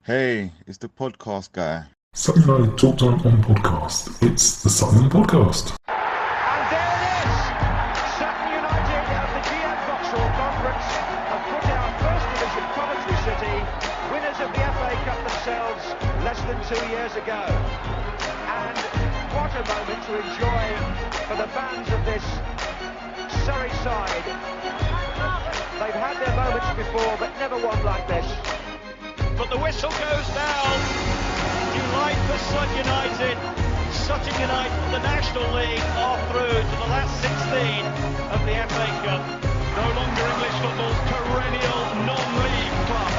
Hey, it's the podcast guy. Sutton United Talk Time on podcast. It's the Sutton Podcast. And there it is! Sutton United at the GM Vauxhall Conference have put out First Division Coventry City, winners of the FA Cup themselves less than 2 years ago. And what a moment to enjoy for the fans of this Surrey side. They've had their moments before, but never one like this. But the whistle goes down. Delight for Sutton United. Sutton United from the National League are through to the last 16 of the FA Cup. No longer English football's perennial non-league club.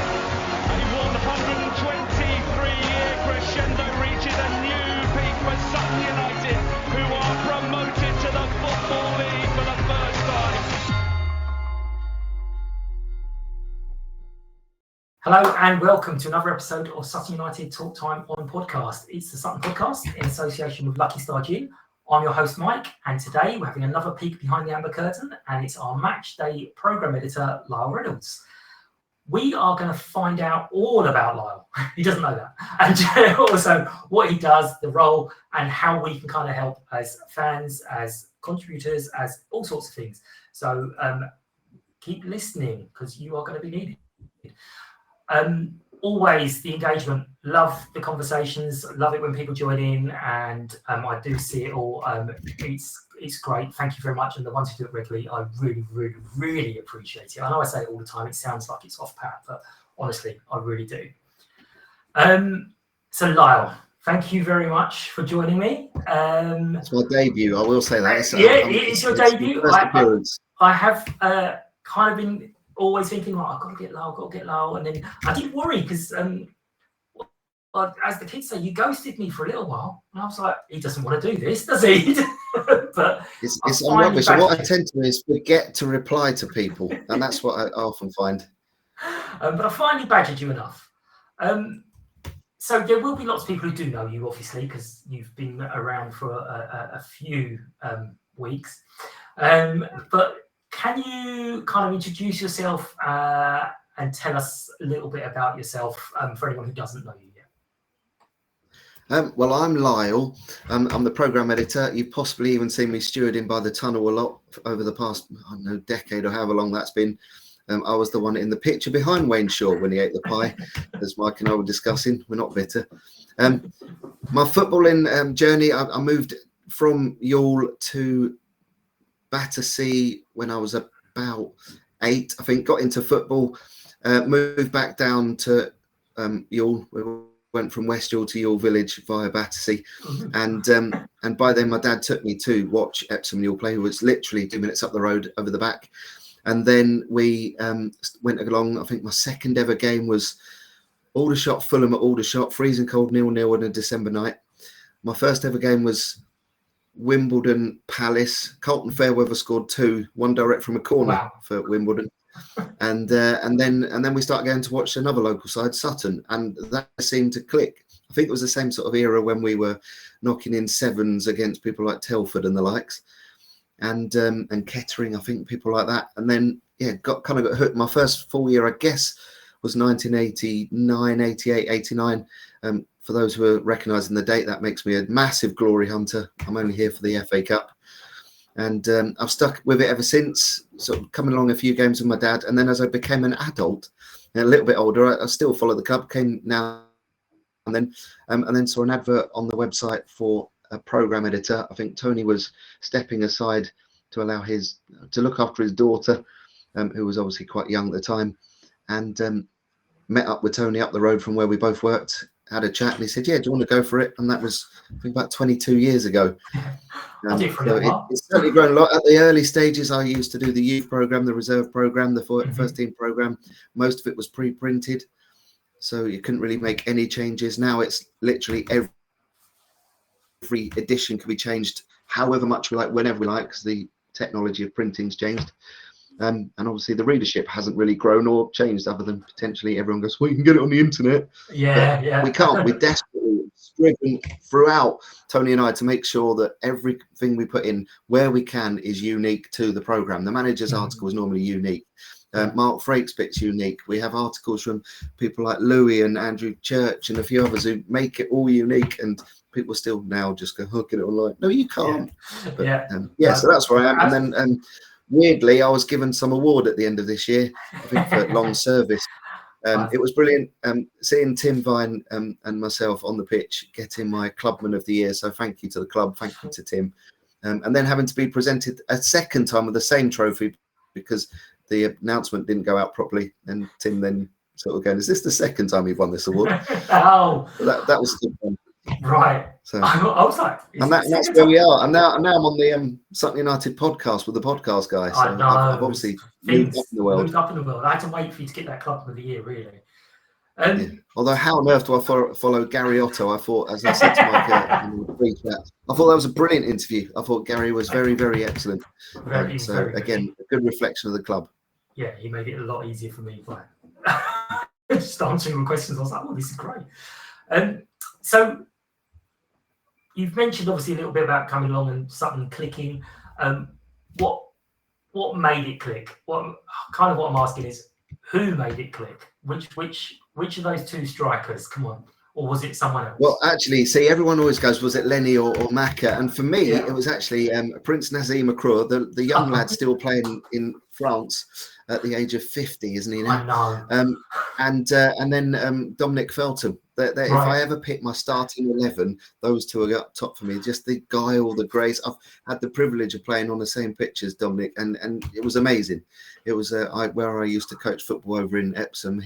A 123-year crescendo reaches a new peak for Sutton United, who are promoted to the Football League for the first time. Hello and welcome to another episode of Sutton United Talk Time on podcast. It's the Sutton Podcast in association with Lucky Star Gym. I'm your host Mike, and today we're having another peek behind the amber curtain, and it's our match day program editor Lyall Reynolds. We are going to find out all about Lyall. He doesn't know that, and also what he does, the role, and how we can kind of help as fans, as contributors, as all sorts of things. So keep listening because you are going to be needed. Always the engagement, love the conversations, love it when people join in, and I do see it all. It's great. Thank you very much. And the ones who do it regularly, I really appreciate it. I know I say it all the time, it sounds like it's off pat, but honestly, I really do. So Lyall, thank you very much for joining me. It's my debut, I will say that. It's your debut. First appearance. I have kind of been always thinking, like, I've got to get Lyall. And then I didn't worry because, as the kids say, you ghosted me for a little while. And I was like, he doesn't want to do this, does he? But it's rubbish. What I tend to do is forget to reply to people. And that's what I often find. But I finally badgered you enough. So there will be lots of people who do know you, obviously, because you've been around for a few weeks. But can you kind of introduce yourself and tell us a little bit about yourself for anyone who doesn't know you yet? Well, I'm Lyall. I'm the programme editor. You've possibly even seen me stewarding by the tunnel a lot over the past, I don't know, decade or however long that's been. I was the one in the picture behind Wayne Shaw when he ate the pie, as Mike and I were discussing. We're not bitter. My footballing journey, I moved from Lyall to Battersea when I was about 8, I think. Got into football, moved back down to Lyall. We went from West Lyall to Lyall Village via Battersea, and by then my dad took me to watch Epsom Lyall play, who was literally 2 minutes up the road over the back. And then we went along. I think my second ever game was Aldershot Fulham at Aldershot, freezing cold 0-0 on a December night. My first ever game was Wimbledon Palace. Carlton Fairweather scored 2, one direct from a corner for Wimbledon, and then we started going to watch another local side, Sutton, and that seemed to click. I think it was the same sort of era when we were knocking in 7s against people like Telford and the likes, and Kettering, I think, people like that. And then got hooked. My first full year, I guess, was 1989, 88, 89. For those who are recognising the date, that makes me a massive glory hunter. I'm only here for the FA Cup. And I've stuck with it ever since, sort of coming along a few games with my dad. And then as I became an adult, a little bit older, I still follow the club, came now and then saw an advert on the website for a programme editor. I think Tony was stepping aside to allow to look after his daughter, who was obviously quite young at the time. And met up with Tony up the road from where we both worked, had a chat, and he said, "Yeah, do you want to go for it?" And that was, I think, about 22 years ago. It's certainly grown a lot. At the early stages, I used to do the youth programme, the reserve programme, the first team programme. Most of it was pre-printed, so you couldn't really make any changes. Now it's literally every edition can be changed however much we like, whenever we like, because the technology of printing's changed. And obviously the readership hasn't really grown or changed, other than potentially everyone goes, well, you can get it on the internet. Yeah. We can't. We're desperately striven throughout, Tony and I, to make sure that everything we put in where we can is unique to the programme. The manager's article is normally unique. Mark Frakes bit's unique. We have articles from people like Louis and Andrew Church and a few others who make it all unique, and people still now just go, oh, get it online. No, you can't. Yeah. But, so that's where I am. And then weirdly, I was given some award at the end of this year, I think, for long service. It was brilliant seeing Tim Vine and myself on the pitch getting my Clubman of the Year. So thank you to the club, thank you to Tim. And then having to be presented a second time with the same trophy because the announcement didn't go out properly. And Tim then sort of going, is this the second time you've won this award? Oh, that was good fun. Right. So I was like, and that's where we are. And now I'm on the Sutton United podcast with the podcast guy. So I know. I've obviously moved up in the world. Moved up in the world. I had to wait for you to get that Club of the Year, really. Although, how on earth do I follow Gary Otto? I thought, as I said to Mike in the pre-chat, I thought that was a brilliant interview. I thought Gary was very, very excellent. So again, a good reflection of the club. Yeah, he made it a lot easier for me by just answering the questions. I was like, oh, this is great. So you've mentioned obviously a little bit about coming along and something clicking. What made it click? What I'm asking is, who made it click? Which of those two strikers? Come on, or was it someone else? Well, actually, see, everyone always goes, was it Lenny or Maka? And for me, it was actually Prince Nazim Akrur, the young lad still playing in France at the age of 50, isn't he now? I know. And then Dominic Feltham. If I ever pick my starting 11, those two are up top for me. Just the guile, the grace. I've had the privilege of playing on the same pitch as Dominic, and it was amazing. It was where I used to coach football over in Epsom.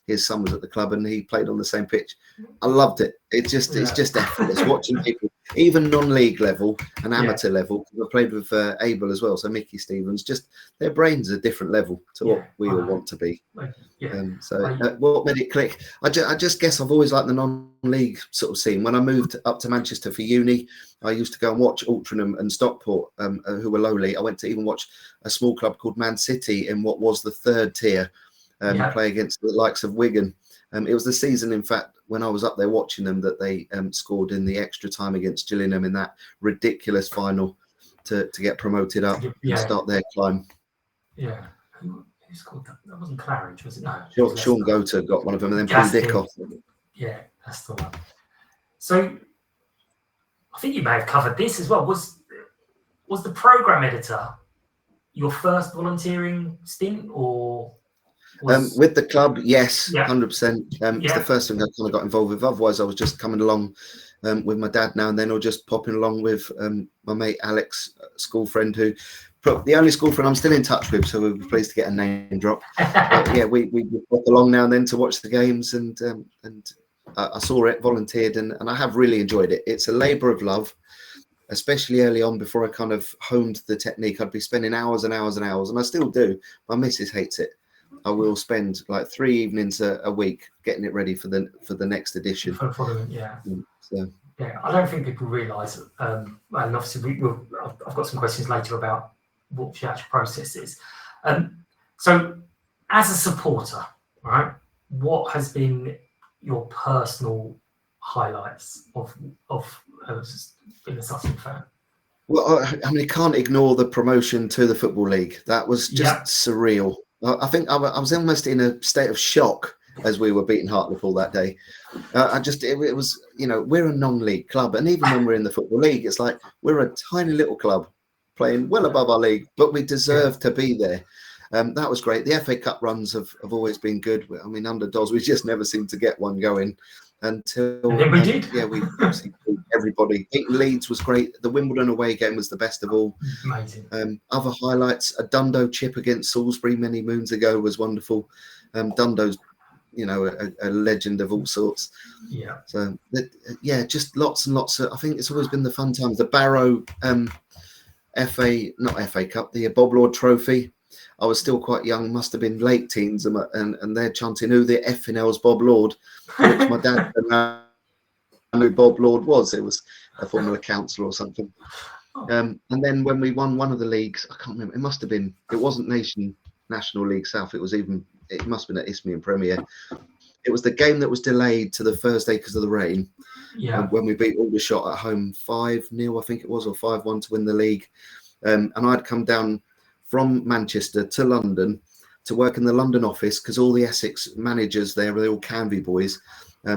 His son was at the club and he played on the same pitch. I loved it. It's just effortless watching people, even non-league level and amateur level. I played with Abel as well, so Mickey Stevens. Just their brains are a different level to what we all want to be. What made it click? I just guess I've always liked the non-league sort of scene. When I moved up to Manchester for uni, I used to go and watch Altrincham and Stockport, who were lowly. I went to even watch a small club called Man City in what was the third tier. Play against the likes of Wigan. It was the season, in fact, when I was up there watching them, that they scored in the extra time against Gillingham in that ridiculous final to get promoted up and start their climb. Yeah. Who scored that? That wasn't Claridge, was it? No. Sean Goater got one of them and then pulled Dick off. Yeah, that's the one. So I think you may have covered this as well. Was the programme editor your first volunteering stint, or... with the club, yes, 100%. It's the first thing I kind of got involved with. Otherwise, I was just coming along with my dad now and then, or just popping along with my mate Alex, school friend, who the only school friend I'm still in touch with. So we'll be pleased to get a name drop. But yeah, we pop along now and then to watch the games, and I saw it, volunteered, and I have really enjoyed it. It's a labour of love. Especially early on, before I kind of honed the technique, I'd be spending hours and hours and hours, and I still do. My missus hates it. I will spend like 3 evenings a week getting it ready for the next edition. I don't think people realise, and obviously I've got some questions later about what the actual process is. So, as a supporter, right, what has been your personal highlights of being a Sutton fan? Well, I mean, you can't ignore the promotion to the Football League. That was just surreal. I think I was almost in a state of shock as we were beating Hartlepool that day. It was, we're a non-league club, and even when we're in the Football League, it's like we're a tiny little club playing well above our league, but we deserve to be there. That was great. The FA Cup runs have always been good. I mean, under Doz, we just never seemed to get one going until and then we did. Yeah, we obviously beat everybody. Beating Leeds was great. The Wimbledon away game was the best of all. Amazing. Other highlights: a Dundo chip against Salisbury many moons ago was wonderful. Dundo's, a legend of all sorts. Yeah. So just lots and lots of. I think it's always been the fun times. The Barrow not FA Cup, the Bob Lord Trophy. I was still quite young, must have been late teens, and they're chanting, "Who the effing hell's Bob Lord?" Which my dad knew Bob Lord was. It was a former councillor or something. And then when we won one of the leagues, I can't remember. It wasn't National League South. It must have been at Isthmian Premier. It was the game that was delayed to the Thursday because of the rain. Yeah. When we beat Aldershot at home 5-0, I think it was, or 5-1 to win the league. And I'd come down from Manchester to London to work in the London office because all the Essex managers there were all Canvey boys.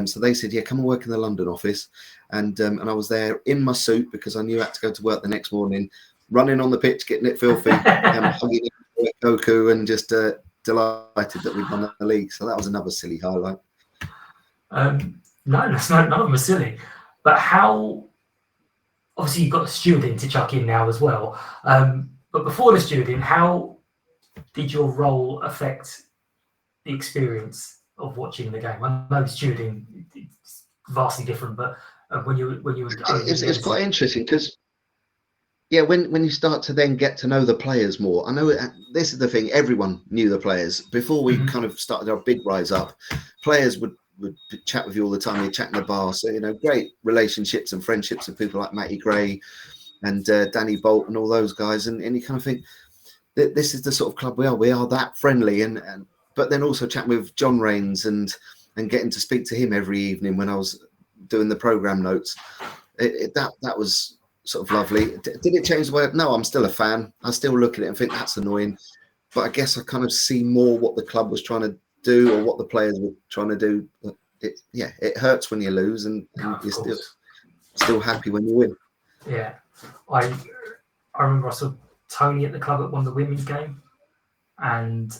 So they said, yeah, come and work in the London office. And I was there in my suit because I knew I had to go to work the next morning, running on the pitch, getting it filthy, hugging Goku, and just delighted that we'd won the league. So that was another silly highlight. No, none of them are silly. But how, obviously you've got the stewarding to chuck in now as well. But before the stewarding, how did your role affect the experience of watching the game? I know stewarding is vastly different, but when you were it's quite interesting because when you start to then get to know the players more, I know this is the thing, everyone knew the players before we kind of started our big rise up. Players would chat with you all the time. You'd chat in the bar, so great relationships and friendships with people like Matty Gray and Danny Bolt and all those guys, and you kind of think that this is the sort of club we are that friendly, and but then also chatting with John Rains and getting to speak to him every evening when I was doing the program notes, that was sort of lovely. Did it change the way? No, I'm still a fan. I still look at it and think that's annoying, but I guess I kind of see more what the club was trying to do or what the players were trying to do. It hurts when you lose, and you're still happy when you win. Yeah, I remember I saw Tony at the club at one of the women's game, and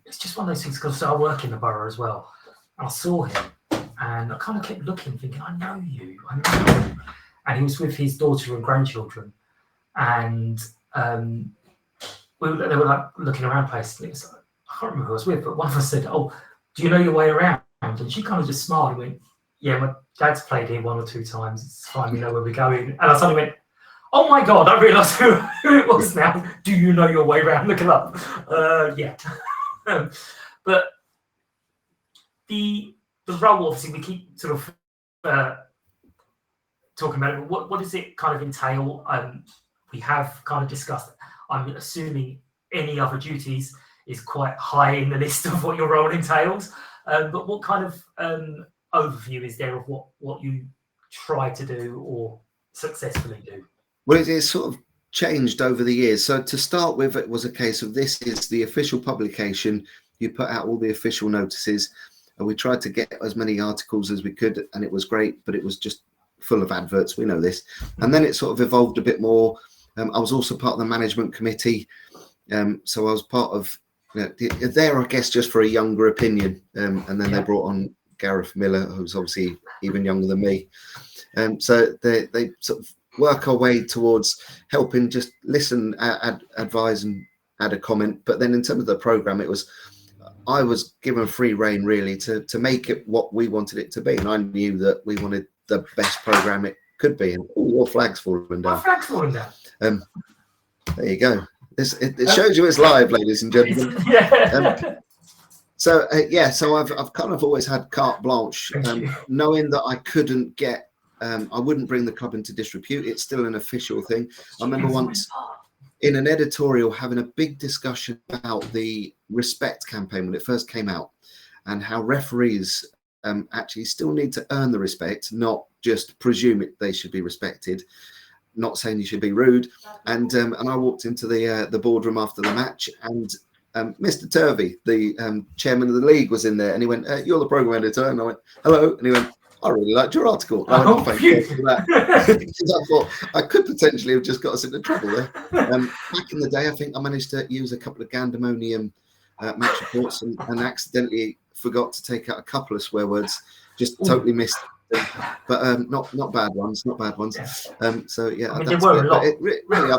it's just one of those things because I work in the borough as well. I saw him, and I kind of kept looking, thinking, I know you. And he was with his daughter and grandchildren, and they were like looking around places. I can't remember who I was with, but one of us said, "Oh, do you know your way around?" And she kind of just smiled and went, "Yeah, my dad's played here 1 or 2 times. It's fine, we know where we're going." And I suddenly went, "Oh my God, I realised who it was now. Do you know your way around? Look it up." Yeah. But the role, obviously, we keep sort of talking about it, but what does it kind of entail? We have kind of discussed, I'm assuming any other duties is quite high in the list of what your role entails. But what kind of overview is there of what you try to do or successfully do? Well, it's sort of changed over the years. So to start with, it was a case of this is the official publication. You put out all the official notices, and we tried to get as many articles as we could, and it was great, but it was just full of adverts. We know this. And then it sort of evolved a bit more. I was also part of the management committee. So I was part of there, I guess, just for a younger opinion. And then they brought on Gareth Miller, who's obviously even younger than me. So they sort of work our way towards helping just listen, advise and add a comment. But then in terms of the programme, I was given free rein really to make it what we wanted it to be. And I knew that we wanted the best programme it could be. And your flag's falling down. My flag's falling down. There you go. It shows you it's live, ladies and gentlemen. So I've kind of always had carte blanche, knowing that I couldn't get, I wouldn't bring the club into disrepute. It's still an official thing. I remember once in an editorial having a big discussion about the Respect campaign when it first came out, and how referees actually still need to earn the respect, not just presume they should be respected. Not saying you should be rude. And I walked into the boardroom after the match, and Mr. Turvey, the chairman of the league, was in there, and he went, "You're the programme editor," and I went, "Hello," and he went, "I really liked your article." And I went, "Thank you for that." Because I thought I could potentially have just got us into trouble there. Back in the day, I think I managed to use a couple of Gandemonium match reports and accidentally forgot to take out a couple of swear words. Just totally missed them. But not bad ones. So yeah, I mean, there were a lot. Really,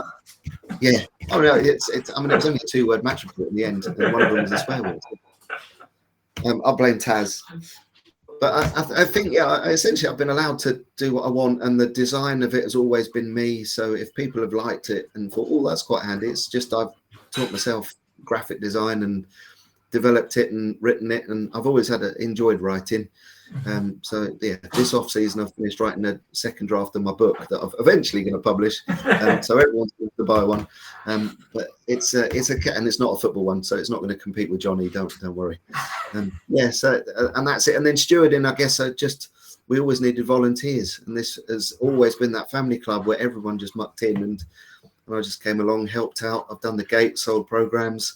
yeah. Oh no, it was only a 2-word match report in the end, and one of them was a swear word. I'll blame Taz. But I think, essentially I've been allowed to do what I want, and the design of it has always been me. So if people have liked it and thought, "Oh, that's quite handy," it's just I've taught myself graphic design and developed it and written it, and I've always enjoyed writing. So yeah, this off season I've finished writing a second draft of my book that I'm eventually going to publish. So everyone's going to buy one. But it's and it's not a football one, so it's not going to compete with Johnny. Don't worry. So and that's it. And then stewarding, I guess, we always needed volunteers, and this has always been that family club where everyone just mucked in, and I just came along, helped out. I've done the gate, sold programs.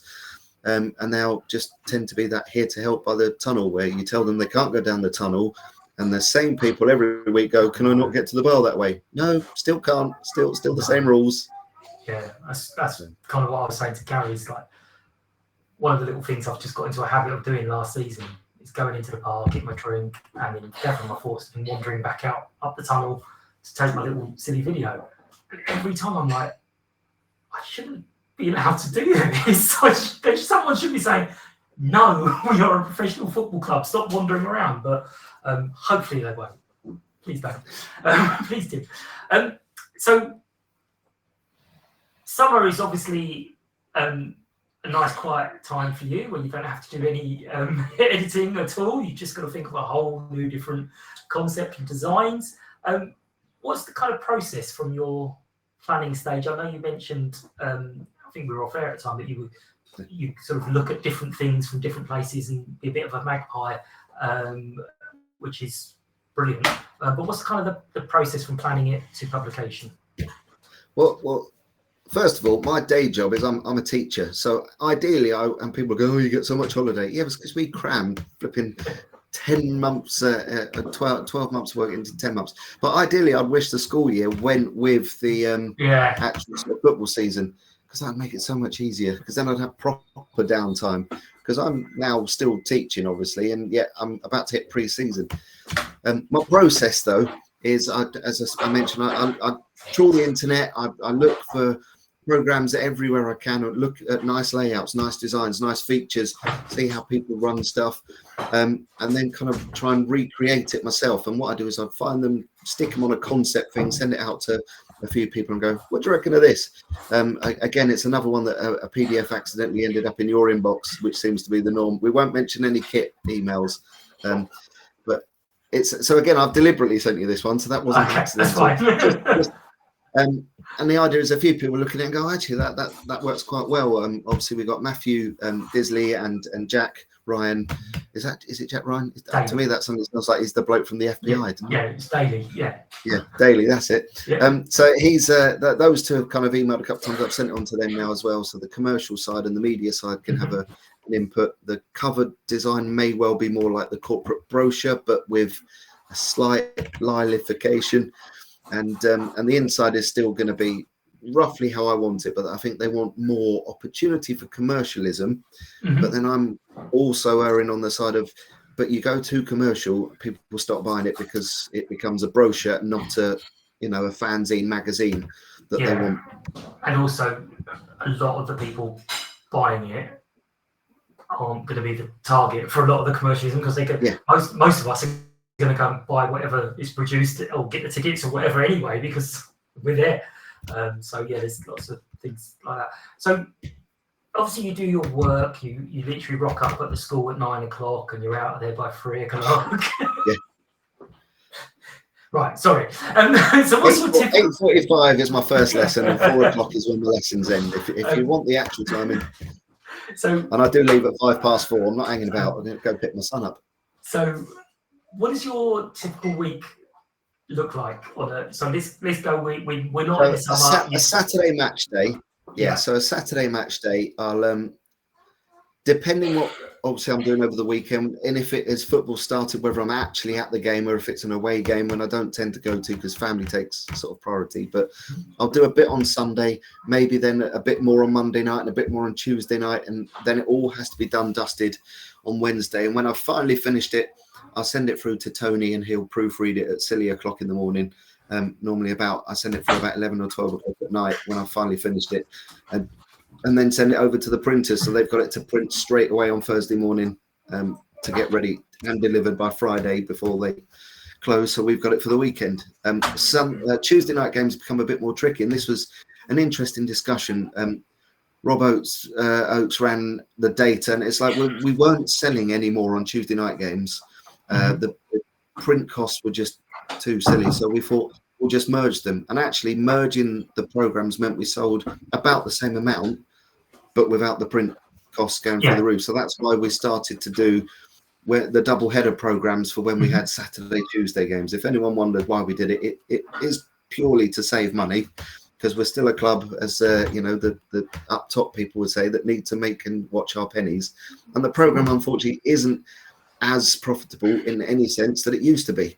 and they'll just tend to be that here to help by the tunnel, where you tell them they can't go down the tunnel, and the same people every week go, "Can I not get to the bar that way?" No, still can't. Still the same rules. Yeah, that's kind of what I was saying to Gary. Is like one of the little things I've just got into a habit of doing last season is going into the park, get my drink, and then gathering my thoughts and wandering back out up the tunnel to take my little silly video. But every time I'm like, I shouldn't be allowed to do this. Someone should be saying, no, we are a professional football club. Stop wandering around. But hopefully they won't. Please don't. Please do. So summer is obviously a nice quiet time for you where you don't have to do any editing at all. You just got to think of a whole new different concept and designs. What's the kind of process from your planning stage? I know you mentioned, I think we were off air at the time, that you sort of look at different things from different places and be a bit of a magpie, which is brilliant. But what's kind of the process from planning it to publication? Well, first of all, my day job is I'm a teacher. So ideally, and people go, "Oh, you get so much holiday." Yeah, it's because we crammed flipping 10 months, 12 months work into 10 months. But ideally, I'd wish the school year went with the actual sort of football season, because that'd make it so much easier, because then I'd have proper downtime, because I'm now still teaching, obviously, and yet I'm about to hit pre-season. My process, though, is, as I mentioned, I trawl the internet, I look for programs everywhere I can, look at nice layouts, nice designs, nice features, see how people run stuff, and then kind of try and recreate it myself. And what I do is I find them, stick them on a concept thing, send it out to a few people and go, "What do you reckon of this?" Again, it's another one that a PDF accidentally ended up in your inbox, which seems to be the norm. We won't mention any kit emails, but it's, so again, I've deliberately sent you this one, so that wasn't accidental. That's fine. And the idea is a few people looking at it and go, "Actually, that works quite well." Obviously, we've got Matthew Disley and Jack Ryan. Is it Jack Ryan? To me, that sounds like he's the bloke from the FBI. Yeah, it's Daily. Yeah, Daily. That's it. Yeah. So he's those two have kind of emailed a couple times. I've sent it on to them now as well. So the commercial side and the media side can have an input. The cover design may well be more like the corporate brochure, but with a slight Lyallification. And the inside is still going to be roughly how I want it, but I think they want more opportunity for commercialism. But then I'm also erring on the side of, but you go too commercial, people will stop buying it because it becomes a brochure, not a fanzine magazine that they want. And also, a lot of the people buying it aren't going to be the target for a lot of the commercialism, because they go, most of us are going to go and buy whatever is produced or get the tickets or whatever anyway, because we're there. So there's lots of things like that. So obviously you do your work, you literally rock up at the school at 9 o'clock and you're out of there by 3 o'clock. Right, sorry. So what's your tip? 8:45 is my first lesson, and 4 o'clock is when the lessons end. If you want the actual timing. And I do leave at 4:05. I'm not hanging about. I'm going to go pick my son up. So what does your typical week look like? So let's go. We're not in the summer. A Saturday match day. So a Saturday match day, I'll depending what obviously I'm doing over the weekend, and if it is football started, whether I'm actually at the game or if it's an away game, when I don't tend to go to because family takes sort of priority. But I'll do a bit on Sunday, maybe then a bit more on Monday night and a bit more on Tuesday night, and then it all has to be dusted on Wednesday. And when I've finally finished it, I'll send it through to Tony and he'll proofread it at silly o'clock in the morning. Normally I send it for about 11 or 12 o'clock at night when I've finally finished it, and then send it over to the printers, so they've got it to print straight away on Thursday morning to get ready and delivered by Friday before they close. So we've got it for the weekend. Some Tuesday night games become a bit more tricky, and this was an interesting discussion. Rob Oates ran the data, and it's like we weren't selling any more on Tuesday night games. The print costs were just too silly, so we thought we'll just merge them. And actually merging the programs meant we sold about the same amount, but without the print costs going through the roof. So that's why we started to do the double header programs for when we had Saturday, Tuesday games. If anyone wondered why we did it, it is purely to save money. because we're still a club, as the up top people would say, that need to make and watch our pennies. And the programme, unfortunately, isn't as profitable in any sense that it used to be.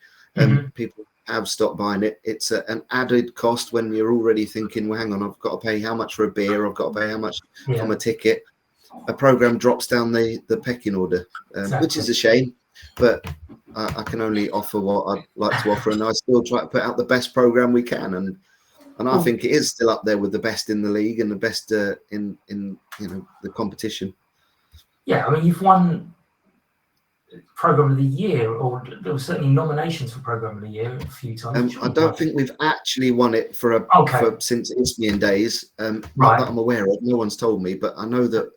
People have stopped buying it. It's an added cost when you're already thinking, well, hang on, I've got to pay how much for a beer, I've got to pay how much from a ticket. A programme drops down the pecking order, which is a shame, but I can only offer what I'd like to offer, and I still try to put out the best programme we can, and I think it is still up there with the best in the league and the best in the competition. Yeah, I mean, you've won Programme of the Year, or there were certainly nominations for Programme of the Year a few times. I don't think we've actually won it for since Isthmian days. Not that I'm aware of. No one's told me, but I know that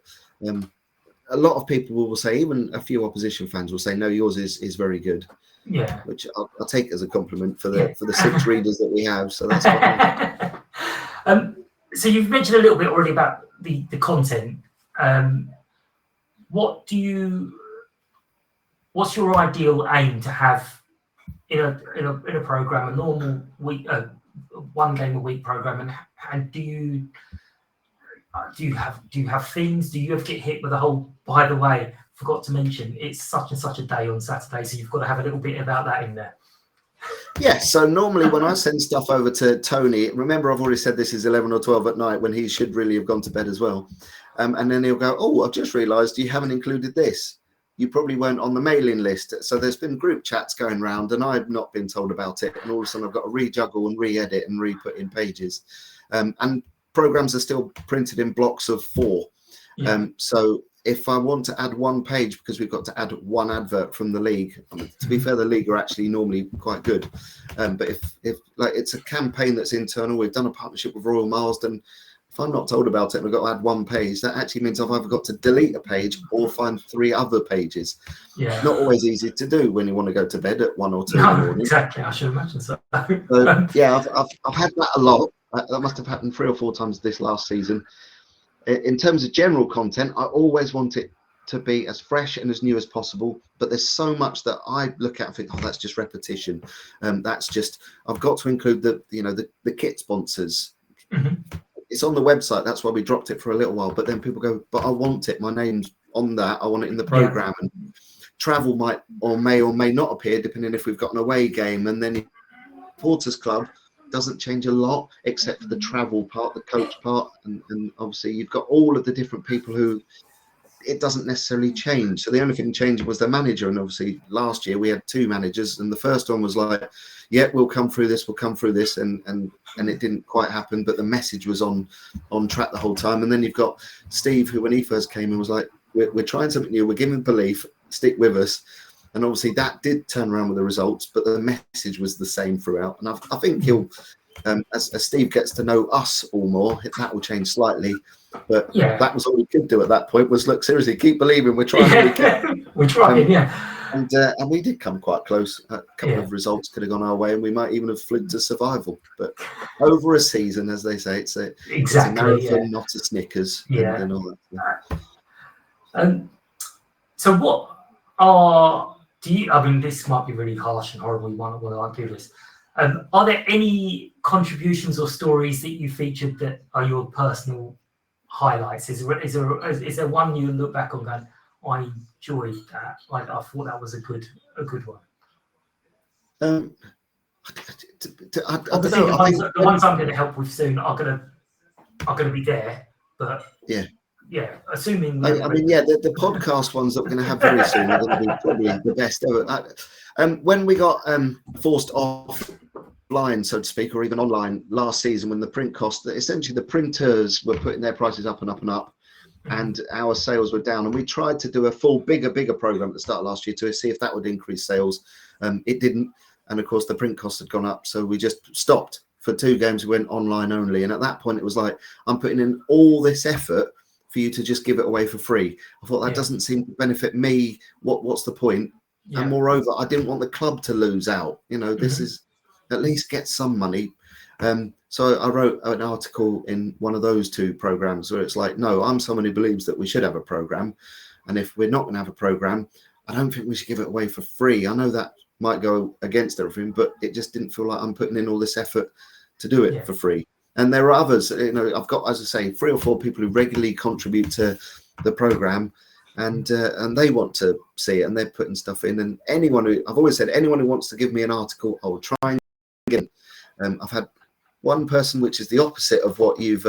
a lot of people will say, even a few opposition fans will say, no, yours is very good. Yeah, which I'll take as a compliment for the 6 readers that we have. So that's fine. So you've mentioned a little bit already about the content. What's your ideal aim to have in a program, a normal week, 1 game a week program, and do you have themes? Do you ever get hit with a whole, by the way, forgot to mention it's such and such a day on Saturday, so you've got to have a little bit about that in there? Yeah, so normally when I send stuff over to Tony, remember I've already said this is 11 or 12 at night when he should really have gone to bed as well. And then he'll go, oh, I've just realised you haven't included this. You probably weren't on the mailing list. So there's been group chats going around and I've not been told about it. And all of a sudden I've got to rejuggle and re-edit and re-put in pages. And programs are still printed in blocks of 4. Yeah. So if I want to add 1 page, because we've got to add 1 advert from the league, to be fair, the league are actually normally quite good. But if like it's a campaign that's internal, we've done a partnership with Royal Marsden. If I'm not told about it and I've got to add 1 page, that actually means I've either got to delete a page or find 3 other pages. Yeah. Not always easy to do when you want to go to bed at 1 or 2 in the morning. Exactly, I should imagine so. Yeah, I've had that a lot. That must have happened 3 or 4 times this last season. In terms of general content, I always want it to be as fresh and as new as possible. But there's so much that I look at and think, oh, that's just repetition. That's just, I've got to include the kit sponsors. Mm-hmm. It's on the website. That's why we dropped it for a little while. But then people go, but I want it. My name's on that. I want it in the program. Yeah. And travel might or may not appear depending if we've got an away game. And then Porters Club doesn't change a lot except for the travel part, the coach part, and obviously you've got all of the different people who it doesn't necessarily change. So the only thing changing was the manager, and obviously last year we had 2 managers, and the first one was like, yeah, we'll come through this, and it didn't quite happen, but the message was on track the whole time. And then you've got Steve, who when he first came in was like, we're trying something new, we're giving belief, stick with us. And obviously that did turn around with the results, but the message was the same throughout. And I think he'll, as Steve gets to know us all more, that will change slightly. But that was all we could do at that point was, look, seriously, keep believing. We're trying. We're trying, And we did come quite close. A couple of results could have gone our way, and we might even have flew to survival. But over a season, as they say, it's a marathon, not a Snickers. Yeah. And all that. So what are... I mean, this might be really harsh and horrible. You might not want to do this. Are there any contributions or stories that you featured that are your personal highlights? Is there one you look back on going, I enjoyed that? Like, I thought that was a good one. I don't know. The ones I'm going to help with soon are going to be there, but yeah, assuming. The podcast ones that we're going to have very soon are going to be probably the best ever. When we got forced offline, so to speak, or even online last season, when the print cost, essentially the printers were putting their prices up and up and up, and our sales were down, and we tried to do a full bigger program at the start of last year to see if that would increase sales. It didn't, and of course the print costs had gone up, so we just stopped. For 2 games we went online only, and at that point it was like, I'm putting in all this effort for you to just give it away for free. I thought that doesn't seem to benefit me. What's the point? And moreover, I didn't want the club to lose out. This is at least get some money. So I wrote an article in one of those 2 programs where it's like, no, I'm someone who believes that we should have a program. And if we're not going to have a program, I don't think we should give it away for free. I know that might go against everything, but it just didn't feel like I'm putting in all this effort to do it for free. And there are others, I've got, as I say, 3 or 4 people who regularly contribute to the program, and they want to see it, and they're putting stuff in. And I've always said, anyone who wants to give me an article, I will try and get it. I've had one person, which is the opposite of what you've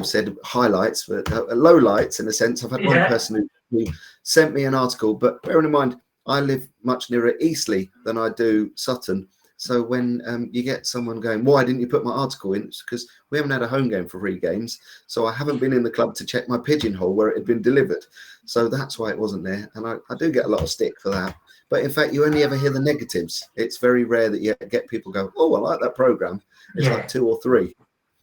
said, highlights, but low lights in a sense. I've had one person who sent me an article, but bearing in mind, I live much nearer Eastleigh than I do Sutton. So when you get someone going, why didn't you put my article in? It's because we haven't had a home game for 3 games. So I haven't been in the club to check my pigeonhole where it had been delivered. So that's why it wasn't there. And I do get a lot of stick for that. But in fact, you only ever hear the negatives. It's very rare that you get people go, oh, I like that programme. It's like 2 or 3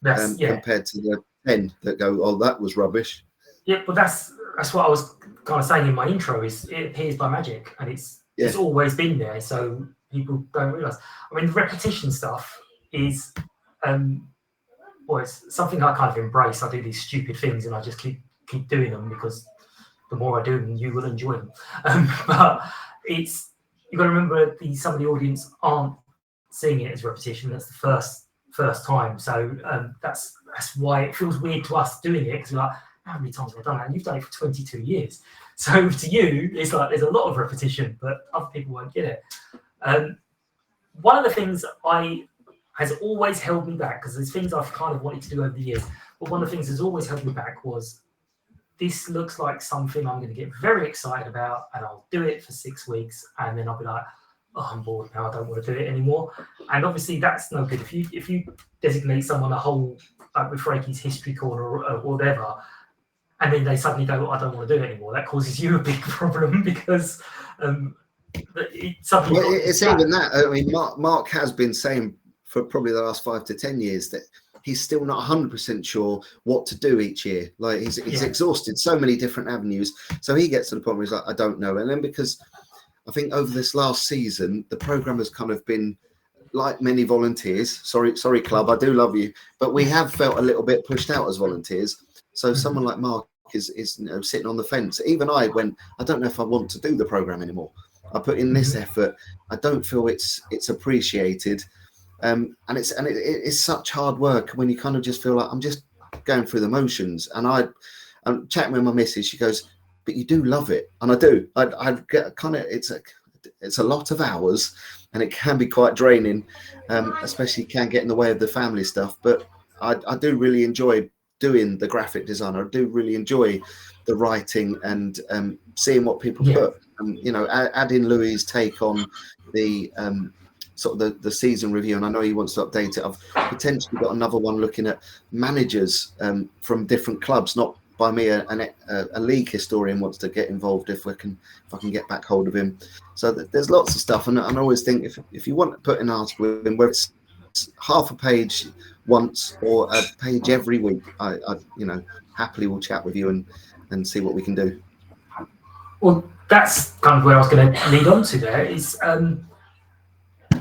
compared to the 10 that go, oh, that was rubbish. Yeah, but that's what I was kind of saying in my intro, is it appears by magic, and it's always been there. So people don't realise. I mean, the repetition stuff is, it's something I kind of embrace. I do these stupid things, and I just keep doing them, because the more I do them, you will enjoy them. But you've got to remember, some of the audience aren't seeing it as repetition. That's the first time. So that's why it feels weird to us doing it, because we're like, how many times have I done that? And you've done it for 22 years. So to you, it's like there's a lot of repetition, but other people won't get it. One of the things has always held me back, because there's things I've kind of wanted to do over the years, but one of the things that's always held me back was, this looks like something I'm going to get very excited about, and I'll do it for 6 weeks, and then I'll be like, oh, I'm bored now, I don't want to do it anymore. And obviously that's no good. If you designate someone a whole, like with Frankie's History Corner or whatever, and then they suddenly go, I don't want to do it anymore, that causes you a big problem, because it's even that. I mean, Mark has been saying for probably the last 5 to 10 years that he's still not 100% sure what to do each year. Like he's exhausted so many different avenues. So he gets to the point where he's like, I don't know. And then because I think over this last season, the program has kind of been, like many volunteers. Sorry, club, I do love you, but we have felt a little bit pushed out as volunteers. So someone like Mark is sitting on the fence. Even I don't know if I want to do the program anymore. I put in this effort. I don't feel it's appreciated, and it's such hard work when you kind of just feel like I'm just going through the motions. And I'm chatting with my missus. She goes, "But you do love it," and I do. I get kind of it's a lot of hours, and it can be quite draining, especially can get in the way of the family stuff. But I do really enjoy doing the graphic design. I do really enjoy the writing and seeing what people put. Adding Louis' take on the sort of the season review, and I know he wants to update it. I've potentially got another one looking at managers from different clubs, not by me. A league historian wants to get involved if I can get back hold of him. So there's lots of stuff, and I always think if you want to put an article in, whether it's half a page once or a page every week, I happily will chat with you and see what we can do. Well, that's kind of where I was going to lead on to. There is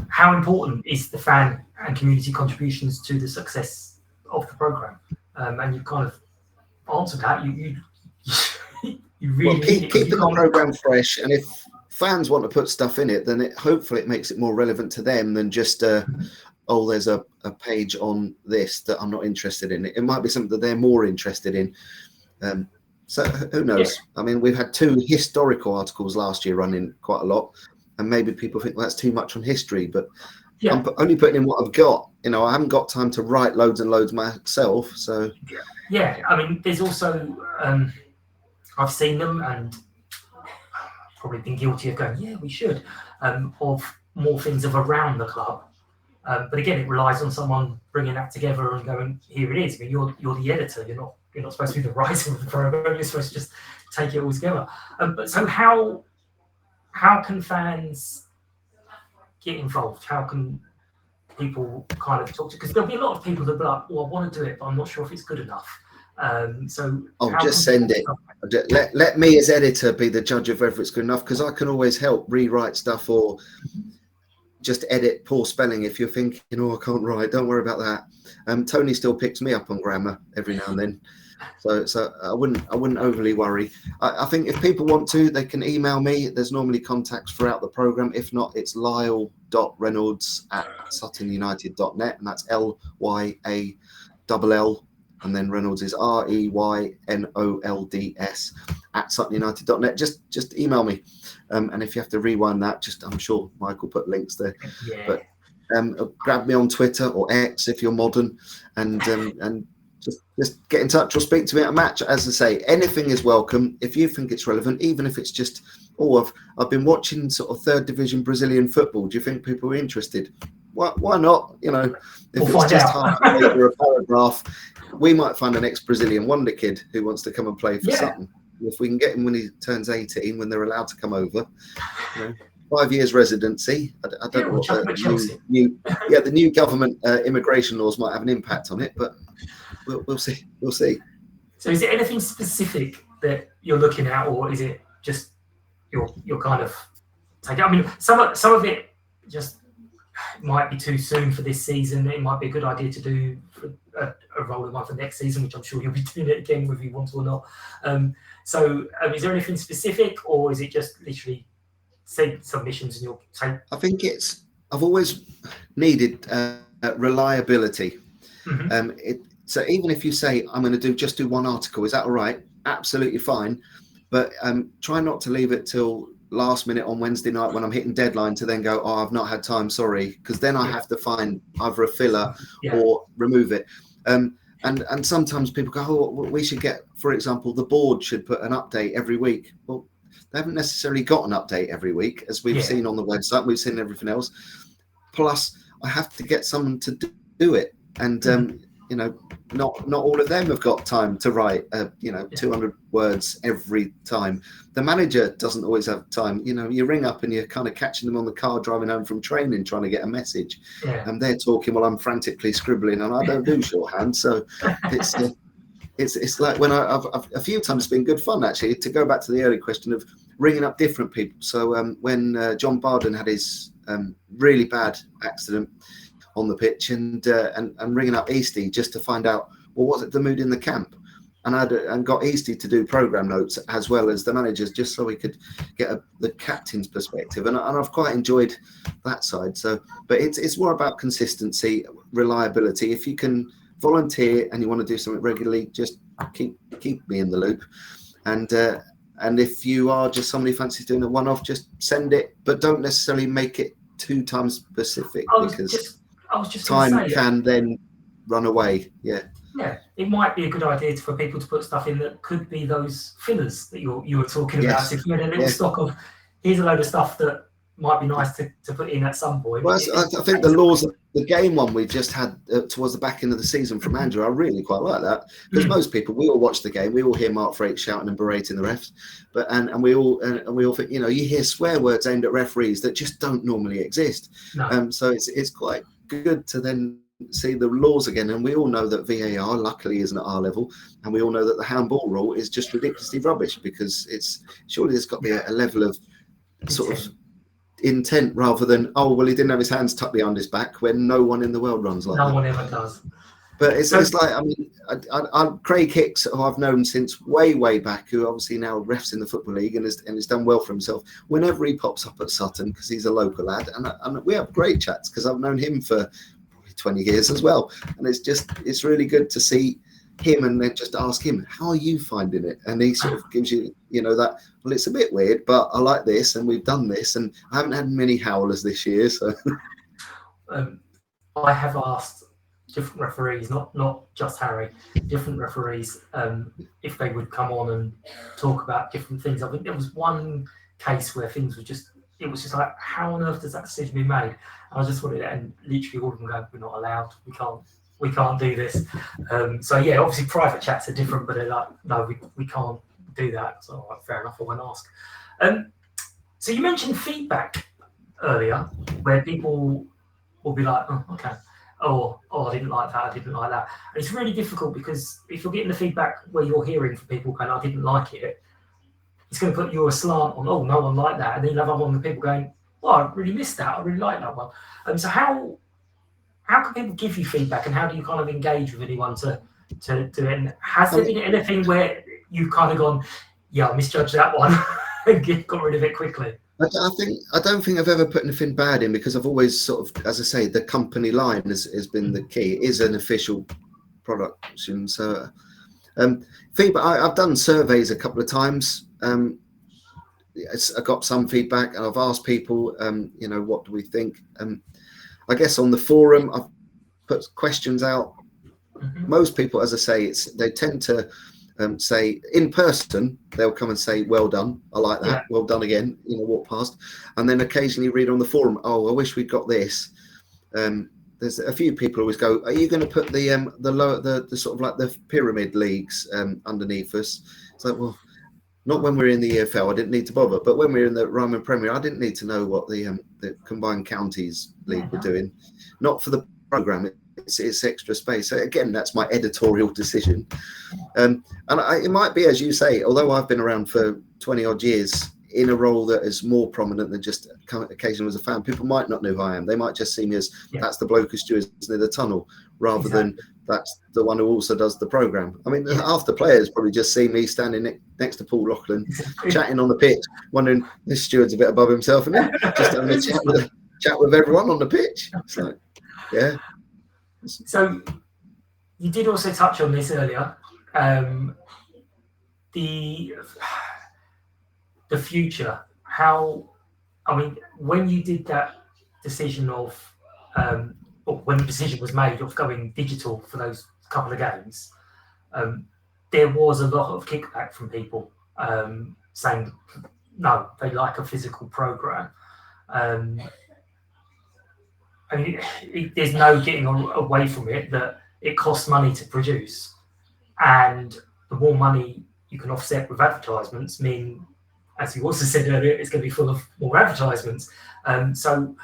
how important is the fan and community contributions to the success of the program, and you kind of answered that. You really keep the program fresh, and if fans want to put stuff in it, then hopefully it makes it more relevant to them than just there's a page on this that I'm not interested in. It might be something that they're more interested in. So who knows? Yeah. I mean, we've had 2 historical articles last year running quite a lot, and maybe people think that's too much on history, but I'm only putting in what I've got. I haven't got time to write loads and loads myself. So I mean, there's also I've seen them and probably been guilty of going, we should, of more things of around the club. But again, it relies on someone bringing that together and going, here it is. I mean, you're the editor. You're not supposed to be the writer of the program. You're supposed to just take it all together. But so how can fans get involved? How can people kind of talk to? Because there'll be a lot of people that be like, well, I want to do it, but I'm not sure if it's good enough. Just send it. Let me as editor be the judge of whether it's good enough, because I can always help rewrite stuff or just edit poor spelling if you're thinking, I can't write. Don't worry about that. Tony still picks me up on grammar every now and then, so I wouldn't overly worry. I think if people want to, they can email me. There's normally contacts throughout the program. If not, it's Lyall lyall.reynolds@suttonunited.net, and that's LYALL, and then Reynolds is REYNOLDS @suttonunited.net. Just email me, and if you have to rewind that, I'm sure Mike will put links there. Yeah. But grab me on Twitter or X if you're modern, and just get in touch or speak to me at a match. As I say, anything is welcome if you think it's relevant, even if it's just, I've been watching sort of third division Brazilian football. Do you think people are interested? Why not? If We'll it's just find half a page or a paragraph, we might find an ex-Brazilian wonder kid who wants to come and play for Sutton. If we can get him when he turns 18, when they're allowed to come over, 5 years residency. I don't know what the new government immigration laws might have an impact on it, but we'll see. We'll see. So is it anything specific that you're looking at, or is it just you're kind of taking? I mean, some of it just might be too soon for this season. It might be a good idea to do a rolling one for next season, which I'm sure you'll be doing it again whether you want to or not. So is there anything specific, or is it just literally send submissions and you'll take? I think I've always needed reliability. Mm-hmm. So even if you say I'm going to do one article, is that all right? Absolutely fine, but try not to leave it till last minute on Wednesday night when I'm hitting deadline to then go, I've not had time, sorry, because then I have to find either a filler or remove it. And sometimes people go, we should get, for example, the board should put an update every week. Well, they haven't necessarily got an update every week, as we've seen on the website. We've seen everything else. Plus, I have to get someone to do it, and not all of them have got time to write 200 words every time. The manager doesn't always have time. You ring up and you're kind of catching them on the car driving home from training trying to get a message, and they're talking while I'm frantically scribbling, and I don't do shorthand. So it's like when I've a few times it's been good fun actually to go back to the early question of ringing up different people. So when John Barden had his really bad accident on the pitch, and ringing up Eastie just to find out, was it the mood in the camp? And got Eastie to do programme notes as well as the managers, just so we could get the captain's perspective. And I've quite enjoyed that side. So, but it's more about consistency, reliability. If you can volunteer and you want to do something regularly, just keep me in the loop. And if you are just somebody who fancies doing a one-off, just send it, but don't necessarily make it too time specific, because time can then run away. Yeah, it might be a good idea for people to put stuff in that could be those fillers that you were talking about. So if you had a little stock of, here's a load of stuff that might be nice to put in at some point. Well, I think the laws of the game one we just had towards the back end of the season from Andrew, I really quite like that, because most people, we all watch the game, we all hear Mark Frakes shouting and berating the refs, but and we all think, you hear swear words aimed at referees that just don't normally exist. No. So it's quite good to then see the laws again, and we all know that VAR luckily isn't at our level, and we all know that the handball rule is just ridiculously rubbish, because surely there's got to be a level of sort of intent rather than he didn't have his hands tucked behind his back, when no one in the world runs like that. No one ever does. But it's like, I mean, Craig Hicks, who I've known since way back, who obviously now refs in the Football League and has done well for himself. Whenever he pops up at Sutton, because he's a local lad, and we have great chats, because I've known him for probably 20 years as well. And it's really good to see him and then just ask him, how are you finding it? And he sort of gives you, that, well, it's a bit weird, but I like this, and we've done this, and I haven't had many howlers this year. So I have asked different referees, not just Harry, different referees, if they would come on and talk about different things. I think there was one case where things were just like, how on earth does that decision be made? I just wanted it, and literally all of them go, we're not allowed, we can't do this. So yeah, obviously private chats are different, but they're like, no, we can't do that. So all right, fair enough, I won't ask. So you mentioned feedback earlier, where people will be like, oh, okay. Oh, I didn't like that. And it's really difficult, because if you're getting the feedback where you're hearing from people going, I didn't like it, it's going to put you a slant on, no one liked that. And then you'll have other people going, I really missed that. I really like that one. So how can people give you feedback, and how do you kind of engage with anyone to do it? And has there been anything where you've kind of gone, I misjudged that one, and got rid of it quickly? I don't think I've ever put anything bad in, because I've always sort of, as I say, the company line has been the key. It is an official production. So feedback, I've done surveys a couple of times. I got some feedback, and I've asked people, what do we think? I guess on the forum, I've put questions out. Most people, as I say, they tend to say in person, they'll come and say, well done, I like that, yeah. Well done again, walk past. And then occasionally read on the forum, oh, I wish we'd got this. There's a few people always go, are you going to put the sort of like the pyramid leagues underneath us? It's like, well, not when we're in the EFL, I didn't need to bother. But when we're in the Roman Premier, I didn't need to know what the Combined Counties League were doing. Not for the programme, it's extra space. So again, that's my editorial decision. It might be, as you say, although I've been around for 20 odd years in a role that is more prominent than just occasionally as a fan, people might not know who I am. They might just see me as that's the bloke who stewards near the tunnel, rather than that's the one who also does the programme. I mean, half the players probably just see me standing next to Paul Loughlin, chatting on the pitch, wondering, this steward's a bit above himself, and just having a chat with everyone on the pitch. It's like, yeah. So you did also touch on this earlier, the future. When you did that decision of, or when the decision was made of going digital for those couple of games, there was a lot of kickback from people saying no, they like a physical program. There's no getting away from it that it costs money to produce, and the more money you can offset with advertisements mean, as you also said earlier, it's going to be full of more advertisements. So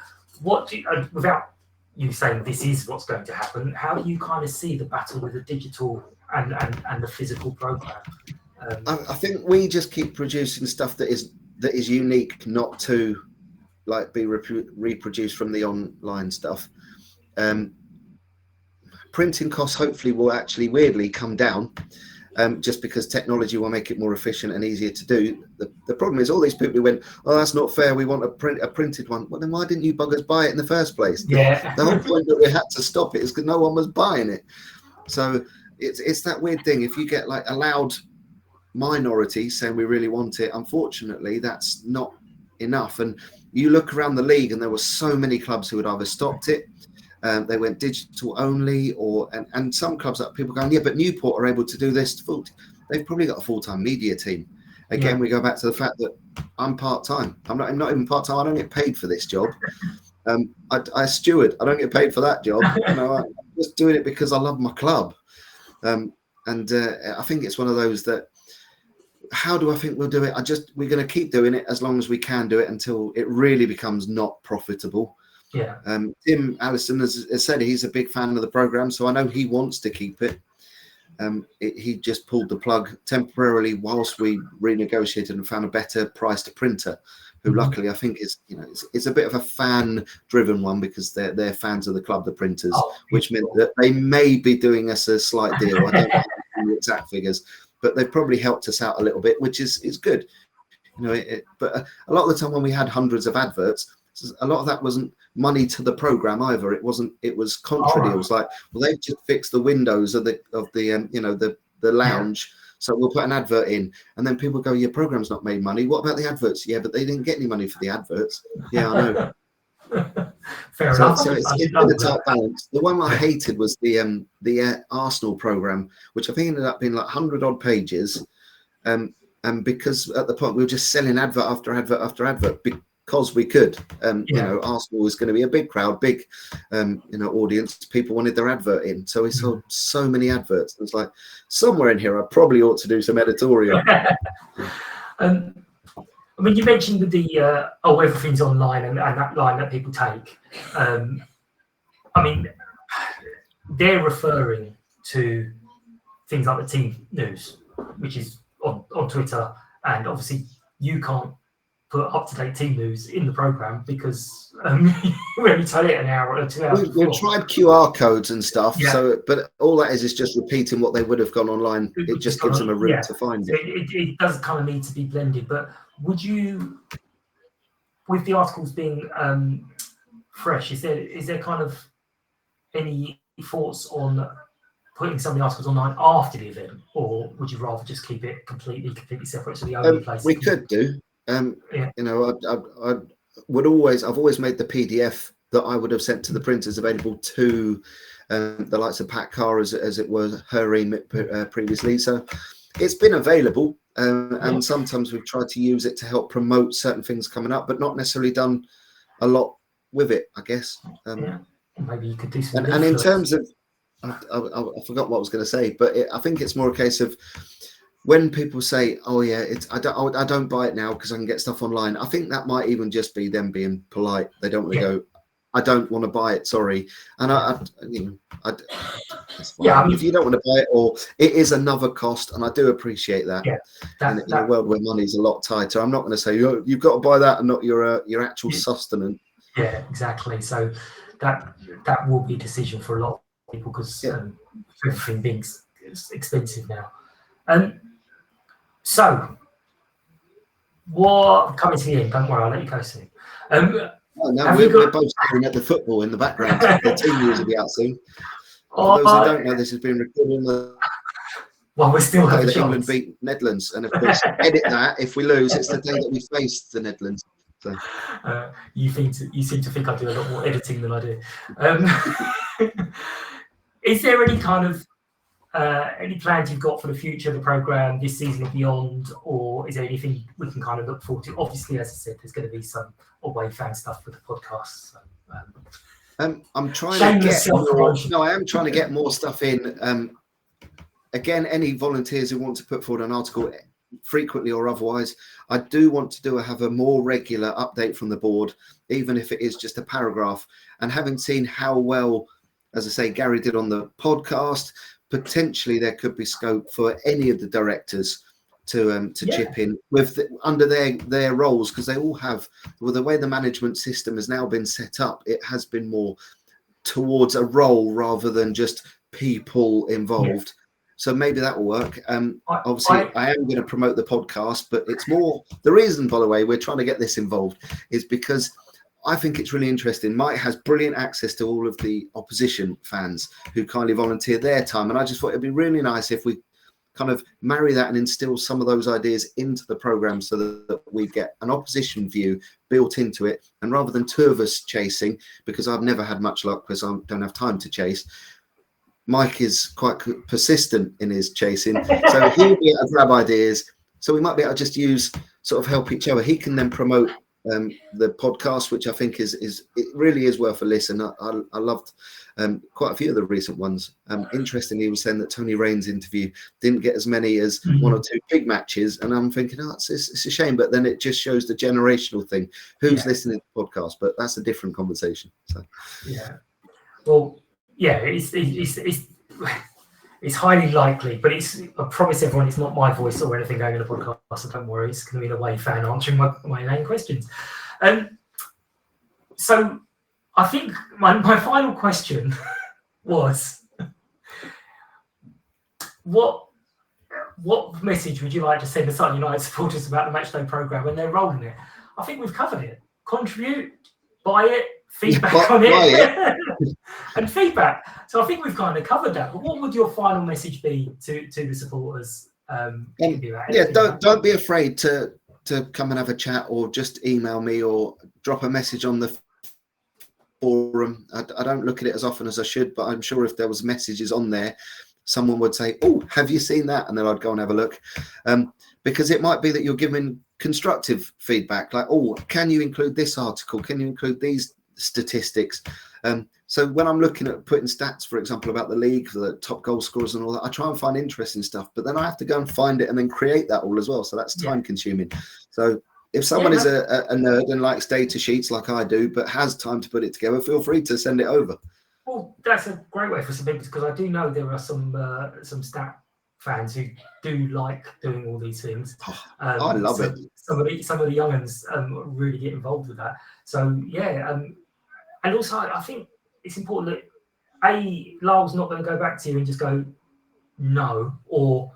what do you, without you saying this is what's going to happen, how do you kind of see the battle with the digital and the physical program? I think we just keep producing stuff that is unique, not to like be reproduced from the online stuff. Printing costs hopefully will actually weirdly come down, just because technology will make it more efficient and easier to do. The problem is all these people who went, oh, that's not fair, we want a printed one. Well, then why didn't you buggers buy it in the first place? Yeah. The whole point that we had to stop it is because no one was buying it. So it's that weird thing. If you get like a loud minority saying we really want it, unfortunately, that's not enough. And you look around the league, and there were so many clubs who had either stopped it, they went digital only, and some clubs that people going, yeah, but Newport are able to do this. They've probably got a full-time media team. Again, we go back to the fact that I'm part-time. I'm not even part-time. I don't get paid for this job. I steward. I don't get paid for that job. I'm just doing it because I love my club. And I think it's one of those that, how do I think we'll do it? We're going to keep doing it as long as we can do it until it really becomes not profitable. Yeah. Tim Allison has said he's a big fan of the program, so I know he wants to keep it. He just pulled the plug temporarily whilst we renegotiated and found a better priced printer, who luckily I think is, it's a bit of a fan-driven one, because they're fans of the club, the printers, which meant that they may be doing us a slight deal. I don't know the exact figures, but they've probably helped us out a little bit, which is good. But a lot of the time when we had hundreds of adverts, a lot of that wasn't money to the program either. It was contra deals, like, well, they've just fixed the windows of the lounge, so we'll put an advert in, and then people go, your program's not made money, what about the adverts? Yeah, but they didn't get any money for the adverts. Yeah, I know. Fair enough. So it's been a tight balance. The one I hated was the Arsenal program, which I think ended up being like 100 odd pages, and because at the point we were just selling advert after advert after advert, because we could. Arsenal was going to be a big crowd, big audience. People wanted their advert in, so we saw so many adverts. It was like, somewhere in here I probably ought to do some editorial. You mentioned the everything's online and that line that people take. They're referring to things like the team news, which is on Twitter, and obviously you can't put up-to-date team news in the program because we only tell it an hour or 2 hours. We've tried QR codes and stuff, but all that is just repeating what they would have gone online. It just gives them a route to find it. It does kind of need to be blended, but would you with the articles being fresh, is there kind of any thoughts on putting some of the articles online after the event, or would you rather just keep it completely separate to the only place? We could do. Yeah. You know, I've always made the PDF that I would have sent to the printers available to the likes of Pat Carr, as it was her remit previously. So it's been available, and sometimes we've tried to use it to help promote certain things coming up, but not necessarily done a lot with it, I guess. Maybe you could do some. And in terms of, I forgot what I was going to say, but I think it's more a case of when people say, "Oh yeah, I don't buy it now because I can get stuff online." I think that might even just be them being polite. They don't want to go, "I don't want to buy it, sorry." And if you don't want to buy it, or it is another cost, and I do appreciate that. In a world where money's a lot tighter, I'm not going to say you've got to buy that and not your actual sustenance. Yeah, exactly. So that will be a decision for a lot of people because everything being expensive now. So what coming to the end? Don't worry, I'll let you go soon. We're both staring at the football in the background. The team news will be out soon. For those who don't know, this has been recorded on the we still have a chance. England beat Netherlands, and of course, edit that. If we lose, it's the day that we faced the Netherlands. So. You seem to think I do a lot more editing than I do. Is there any kind of any plans you've got for the future of the programme this season and beyond, or is there anything we can kind of look forward to? Obviously, as I said, there's going to be some away fan stuff with the podcast. So, I'm trying to get more. No, I am trying to get more stuff in. Again, any volunteers who want to put forward an article, frequently or otherwise, I do want to have a more regular update from the board, even if it is just a paragraph. And having seen how well, as I say, Gary did on the podcast, potentially there could be scope for any of the directors to chip in with under their roles, because they all have, the way the management system has now been set up, it has been more towards a role rather than just people involved. So maybe that will work. Obviously, I am going to promote the podcast, but it's more the reason, by the way, we're trying to get this involved is because I think it's really interesting. Mike has brilliant access to all of the opposition fans who kindly volunteer their time. And I just thought it'd be really nice if we kind of marry that and instill some of those ideas into the program so that we get an opposition view built into it. And rather than two of us chasing, because I've never had much luck because I don't have time to chase, Mike is quite persistent in his chasing. So he'll be able to grab ideas. So we might be able to just help each other. He can then promote the podcast, which I think it really is worth a listen. I loved quite a few of the recent ones. Interestingly, he was saying that Tony Rain's interview didn't get as many as one or two big matches, and I'm thinking, it's a shame. But then it just shows the generational thing. Who's listening to the podcast? But that's a different conversation. So it's highly likely, but I promise everyone it's not my voice or anything going in the podcast, so don't worry, it's going to be an away fan answering my main questions. So I think my final question was, what message would you like to send the Sutton United supporters about the matchday programme when they're rolling it? I think we've covered it. Contribute, buy it, feedback on it. And feedback. So I think we've kind of covered that. But what would your final message be to the supporters? Don't be afraid to come and have a chat, or just email me or drop a message on the forum. I don't look at it as often as I should, but I'm sure if there was messages on there, someone would say, "Oh, have you seen that?" And then I'd go and have a look. Because it might be that you're giving constructive feedback, like, "Oh, can you include this article? Can you include these statistics?" So when I'm looking at putting stats, for example, about the league, for the top goal scorers and all that, I try and find interesting stuff, but then I have to go and find it and then create that all as well. So that's time consuming. So if someone is a nerd and likes data sheets like I do, but has time to put it together, feel free to send it over. Well, that's a great way for some people, because I do know there are some stat fans who do like doing all these things. I love it. Some of the young uns really get involved with that. So and also I think it's important that Lyall's not going to go back to you and just go no, or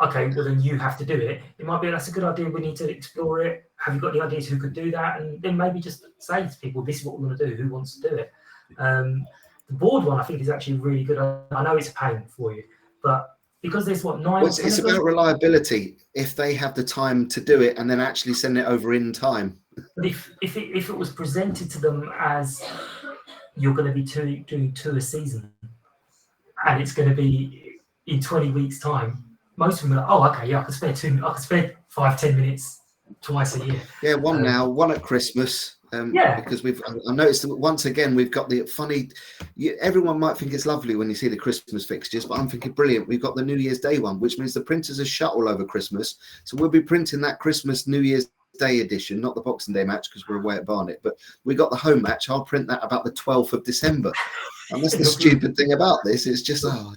okay, well then you have to do it. It might be that's a good idea. We need to explore it. Have you got any ideas who could do that? And then maybe just say to people, this is what we're going to do. Who wants to do it? The board one, I think, is actually really good. I know it's a pain for you, but because there's what 9. Well, it's about reliability. If they have the time to do it and then actually send it over in time. But if it was presented to them as you're going to be doing 2 a season, and it's going to be in 20 weeks' time, most of them are like, oh, okay, yeah, I can spare 5-10 minutes twice a year. Yeah, one now, one at Christmas. Because I noticed that once again we've got the funny. Everyone might think it's lovely when you see the Christmas fixtures, but I'm thinking brilliant. We've got the New Year's Day one, which means the printers are shut all over Christmas, so we'll be printing that Christmas New Year's Day edition, not the Boxing Day match because we're away at Barnet. But we got the home match. I'll print that about the 12th of December, and that's the stupid thing about this. It's just I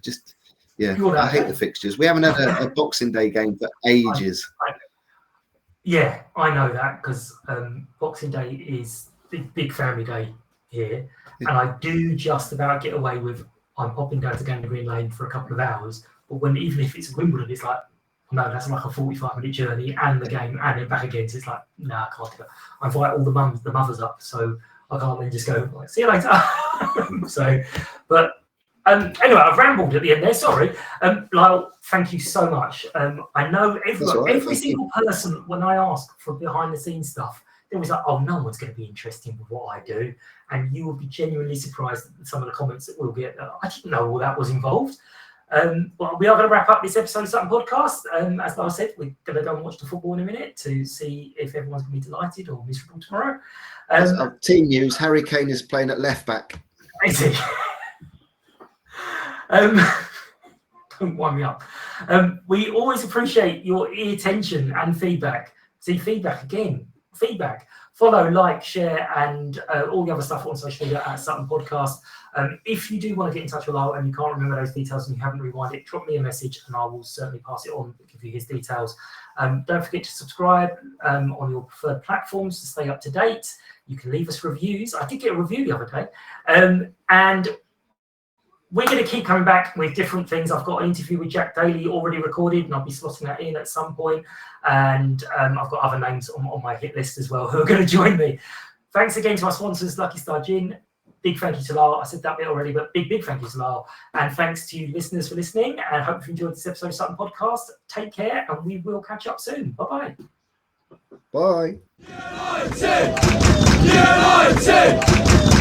hate the fixtures. We haven't had a Boxing Day game for ages. Yeah, I know that because Boxing Day is big family day here, and I do just about get away with I'm popping down to Gander Green Lane for a couple of hours. But even if it's Wimbledon, it's like no, that's like a 45-minute journey and the game and then back again. So it's like no, I can't do it. I invite all the mothers up, so I can't then just go like, see you later. Anyway, I've rambled at the end there. Sorry, Lyall. Thank you so much. I know every single person when I ask for behind the scenes stuff, they was like, "Oh, no one's going to be interested with what I do," and you will be genuinely surprised at some of the comments that we'll get. I didn't know all that was involved. Well, we are going to wrap up this episode of Sutton Podcast. As I said, we're going to go and watch the football in a minute to see if everyone's going to be delighted or miserable tomorrow. Team news: Harry Kane is playing at left back. Is he? Don't wind me up. We always appreciate your attention and feedback. See, feedback. Follow, like, share, and all the other stuff on social media at Sutton Podcast. If you do want to get in touch with Lyall and you can't remember those details and you haven't rewind it, drop me a message and I will certainly pass it on, give you his details. Don't forget to subscribe on your preferred platforms to stay up to date. You can leave us reviews. I did get a review the other day. And we're going to keep coming back with different things. I've got an interview with Jack Daly already recorded, and I'll be slotting that in at some point. And I've got other names on my hit list as well who are going to join me. Thanks again to our sponsors, Lucky Star Gin. Big thank you to Lyall. I said that bit already, but big thank you to Lyall. And thanks to you listeners for listening. And I hope you enjoyed this episode of Sutton Podcast. Take care, and we will catch up soon. Bye-bye. Bye. United!